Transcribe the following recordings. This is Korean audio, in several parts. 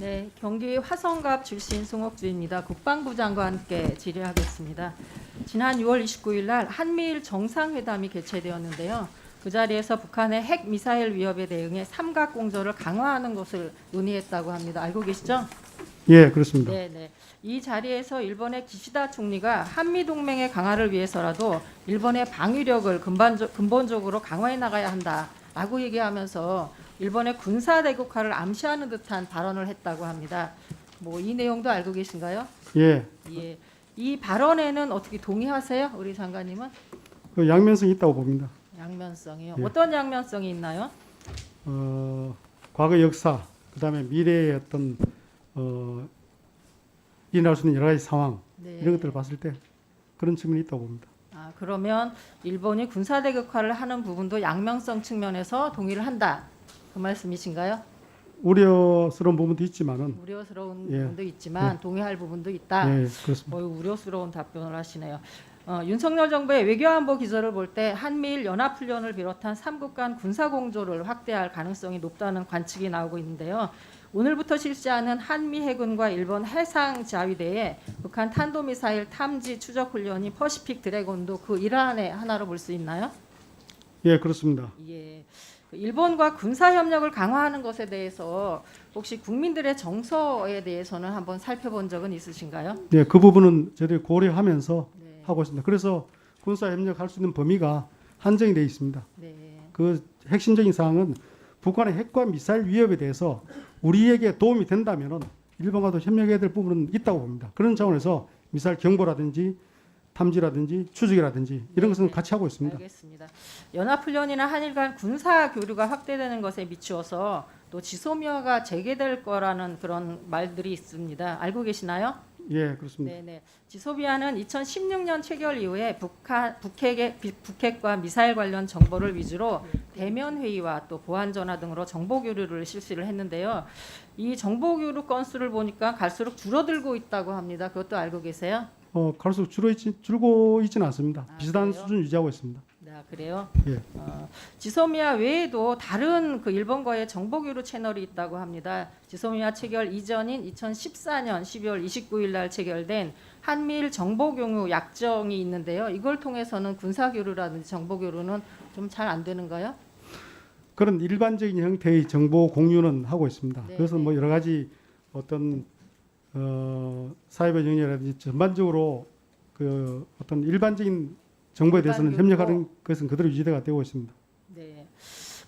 네, 경기 화성갑 출신 송옥주입니다. 국방부 장관께 질의하겠습니다. 지난 6월 29일 날 한미일 정상회담이 개최되었는데요. 그 자리에서 북한의 핵 미사일 위협에 대응해 삼각 공조를 강화하는 것을 논의했다고 합니다. 알고 계시죠? 예, 그렇습니다. 네. 이 자리에서 일본의 기시다 총리가 한미 동맹의 강화를 위해서라도 일본의 방위력을 근본적으로 강화해 나가야 한다라고 얘기하면서 일본의 군사 대국화를 암시하는 듯한 발언을 했다고 합니다. 뭐 이 내용도 알고 계신가요? 예, 예. 이 발언에는 어떻게 동의하세요? 우리 장관님은? 그 양면성이 있다고 봅니다. 양면성이요. 예. 어떤 양면성이 있나요? 과거 역사, 그다음에 미래의 어떤 일어날 수 있는 여러 가지 상황 네. 이런 것들을 봤을 때 그런 측면이 있다고 봅니다. 아, 그러면 일본이 군사 대국화를 하는 부분도 양면성 측면에서 동의를 한다. 그 말씀이신가요? 우려스러운 부분도 있지만은 우려스러운 예. 부분도 있지만 동의할 부분도 있다. 예, 그렇습니다. 우려스러운 답변을 하시네요. 윤석열 정부의 외교안보 기조를 볼 때 한미일 연합훈련을 비롯한 3국 간 군사공조를 확대할 가능성이 높다는 관측이 나오고 있는데요. 오늘부터 실시하는 한미 해군과 일본 해상자위대의 북한 탄도미사일 탐지 추적훈련이 퍼시픽 드래곤도 그 일환의 하나로 볼 수 있나요? 예, 그렇습니다. 예. 일본과 군사협력을 강화하는 것에 대해서 혹시 국민들의 정서에 대해서는 한번 살펴본 적은 있으신가요? 예, 그 부분은 저희들이 고려하면서 네. 하고 있습니다. 그래서 군사 협력할 수 있는 범위가 한정이 되어 있습니다. 네. 그 핵심적인 사항은 북한의 핵과 미사일 위협에 대해서 우리에게 도움이 된다면은 일본과도 협력해야 될 부분은 있다고 봅니다. 그런 차원에서 미사일 경보라든지 탐지라든지 추적이라든지 이런 것은 같이 하고 있습니다. 알겠습니다. 연합훈련이나 한일 간 군사 교류가 확대되는 것에 미치어서 또 지소미아가 재개될 거라는 그런 말들이 있습니다. 알고 계시나요? 예, 그렇습니다. 네네. 지소미아는 2016년 체결 이후에 북핵과 미사일 관련 정보를 위주로 대면 회의와 또 보안 전화 등으로 정보 교류를 실시를 했는데요. 이 정보 교류 건수를 보니까 갈수록 줄어들고 있다고 합니다. 그것도 알고 계세요? 갈수록 줄고 있지는 않습니다. 아, 비슷한 그래요? 수준 유지하고 있습니다. 네, 그래요? 예. 지소미아 외에도 다른 그 일본과의 정보 교류 채널이 있다고 합니다. 지소미아 체결 이전인 2014년 12월 29일 날 체결된 한미일 정보 공유 약정이 있는데요. 이걸 통해서는 군사 교류라든지 정보 교류는 좀 잘 안 되는가요? 그런 일반적인 형태의 정보 공유는 하고 있습니다. 네, 그것은 네. 뭐 여러 가지 어떤 사이버 영역이라든지 전반적으로 그 어떤 일반적인 정보에 대해서는 일반 협력하는 것은 그대로 유지가 되고 있습니다. 네.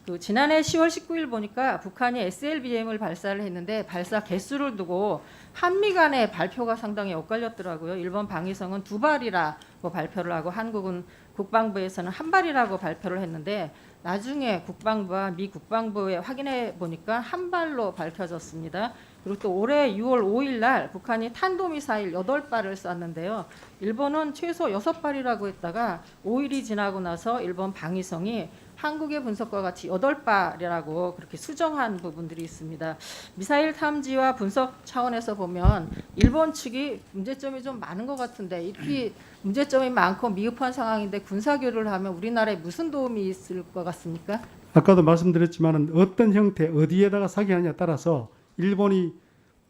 그 지난해 10월 19일 보니까 북한이 SLBM을 발사를 했는데 발사 개수를 두고 한미 간의 발표가 상당히 엇갈렸더라고요. 일본 방위성은 2발이라고 발표를 하고 한국은 국방부에서는 1발이라고 발표를 했는데 나중에 국방부와 미 국방부에 확인해 보니까 1발로 밝혀졌습니다. 그리고 또 올해 6월 5일 날 북한이 탄도미사일 8발을 쐈는데요. 일본은 최소 6발이라고 했다가 5일이 지나고 나서 일본 방위성이 한국의 분석과 같이 8발이라고 그렇게 수정한 부분들이 있습니다. 미사일 탐지와 분석 차원에서 보면 일본 측이 문제점이 좀 많은 것 같은데 이렇게 문제점이 많고 미흡한 상황인데 군사교류를 하면 우리나라에 무슨 도움이 있을 것 같습니까? 아까도 말씀드렸지만은 어떤 형태 어디에다가 사기하냐에 따라서 일본이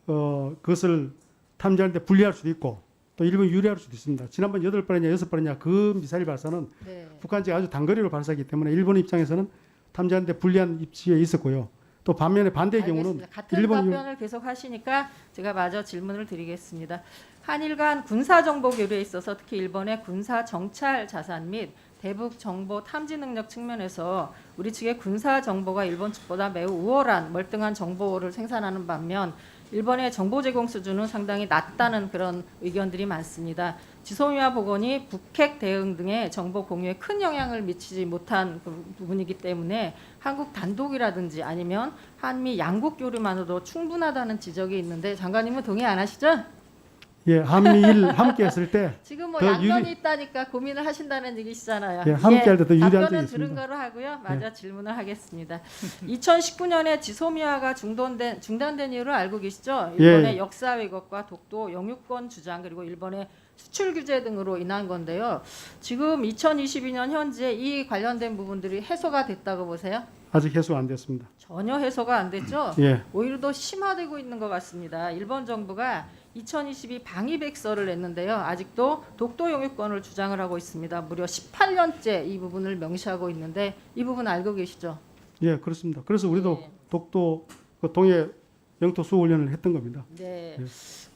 그것을 탐지하는데 불리할 수도 있고 또 일본이 유리할 수도 있습니다. 지난번 8발이냐 6발이냐 그 미사일 발사는 네. 북한 측이 아주 단거리로 발사하기 때문에 일본 입장에서는 탐지하는데 불리한 입지에 있었고요. 또 반면에 반대의 경우는 알겠습니다. 같은 일본이 답변을 계속 하시니까 제가 마저 질문을 드리겠습니다. 한일 간 군사 정보 교류에 있어서 특히 일본의 군사 정찰 자산 및 대북 정보 탐지 능력 측면에서 우리 측의 군사 정보가 일본 측보다 매우 우월한 멀뚱한 정보를 생산하는 반면 일본의 정보 제공 수준은 상당히 낮다는 그런 의견들이 많습니다. 지소미아 보건이 북핵 대응 등의 정보 공유에 큰 영향을 미치지 못한 그 부분이기 때문에 한국 단독이라든지 아니면 한미 양국 교류만으로도 충분하다는 지적이 있는데 장관님은 동의 안 하시죠? 예, 한미일 함께 했을 때 지금 뭐 더 양면이 있다니까 고민을 하신다는 얘기시잖아요. 예, 함께 할 때 더 유리한 점이 답변은 있습니다. 들은 거로 하고요. 마저 질문을 하겠습니다. 2019년에 지소미아가 중단된 이유를 알고 계시죠? 일본의 예. 역사 왜곡과 독도 영유권 주장 그리고 일본의 수출 규제 등으로 인한 건데요. 지금 2022년 현재 이 관련된 부분들이 해소가 됐다고 보세요? 아직 해소가 안 됐습니다. 전혀 해소가 안 됐죠. 예, 오히려 더 심화되고 있는 것 같습니다. 일본 정부가 2022 방위백서를 냈는데요. 아직도 독도 영유권을 주장을 하고 있습니다. 무려 18년째 이 부분을 명시하고 있는데 이 부분 알고 계시죠? 예, 그렇습니다. 그래서 우리도 예. 독도 그 동해 영토 수호 훈련을 했던 겁니다. 네. 예.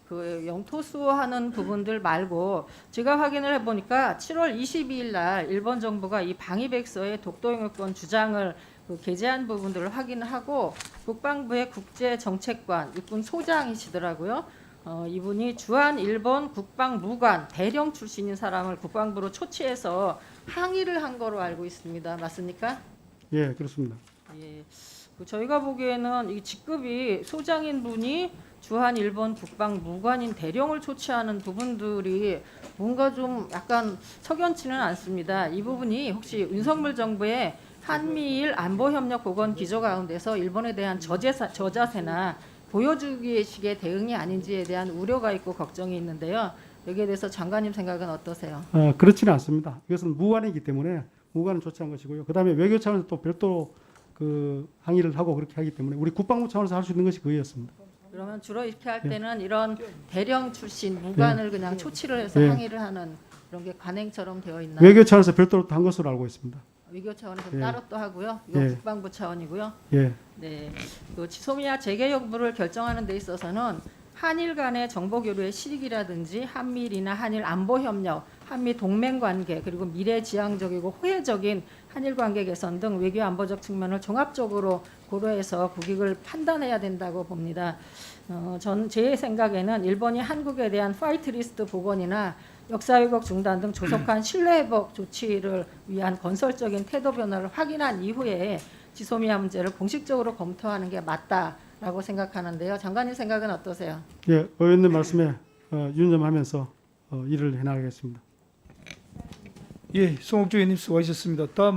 그 영토 수호하는 부분들 말고 제가 확인을 해보니까 7월 22일 날 일본 정부가 이 방위백서의 독도 영유권 주장을 그 게재한 부분들을 확인하고 국방부의 국제정책관 육군 소장이시더라고요. 이분이 주한 일본 국방무관 대령 출신인 사람을 국방부로 초치해서 항의를 한 거로 알고 있습니다. 맞습니까? 예, 그렇습니다. 예. 그 저희가 보기에는 이 직급이 소장인 분이 주한 일본 국방무관인 대령을 초치하는 부분들이 뭔가 좀 약간 석연치는 않습니다. 이 부분이 혹시 윤석열 정부의 한미일 안보협력 보건 기조 가운데서 일본에 대한 저자세나 보여주기식의 대응이 아닌지에 대한 우려가 있고 걱정이 있는데요. 여기에 대해서 장관님 생각은 어떠세요? 그렇지는 않습니다. 이것은 무관이기 때문에 무관은 조치한 것이고요. 그다음에 외교 차원에서 또 별도로 그 항의를 하고 그렇게 하기 때문에 우리 국방부 차원에서 할 수 있는 것이 그였습니다. 그러면 주로 이렇게 할 때는 이런 대령 출신 무관을 그냥 초치를 해서 예. 항의를 하는 그런 게 관행처럼 되어 있나요? 외교 차원에서 별도로 한 것으로 알고 있습니다. 외교 차원에서 예. 따로 또 하고요. 이건 예. 국방부 차원이고요. 예, 네, 그 지소미아 재개 여부를 결정하는 데 있어서는 한일 간의 정보 교류의 실익이라든지 한미일이나 한일 안보 협력, 한미 동맹 관계 그리고 미래 지향적이고 호혜적인 한일 관계 개선 등 외교 안보적 측면을 종합적으로 고려해서 국익을 판단해야 된다고 봅니다. 제 생각에는 일본이 한국에 대한 파이트 리스트 복원이나 역사 왜곡 중단 등 조속한 신뢰 회복 조치를 위한 건설적인 태도 변화를 확인한 이후에 지소미아 문제를 공식적으로 검토하는 게 맞다라고 생각하는데요. 장관님 생각은 어떠세요? 예, 의원님 말씀에 유념하면서 일을 해나가겠습니다. 예, 송옥주 의원님 수고하셨습니다. 다음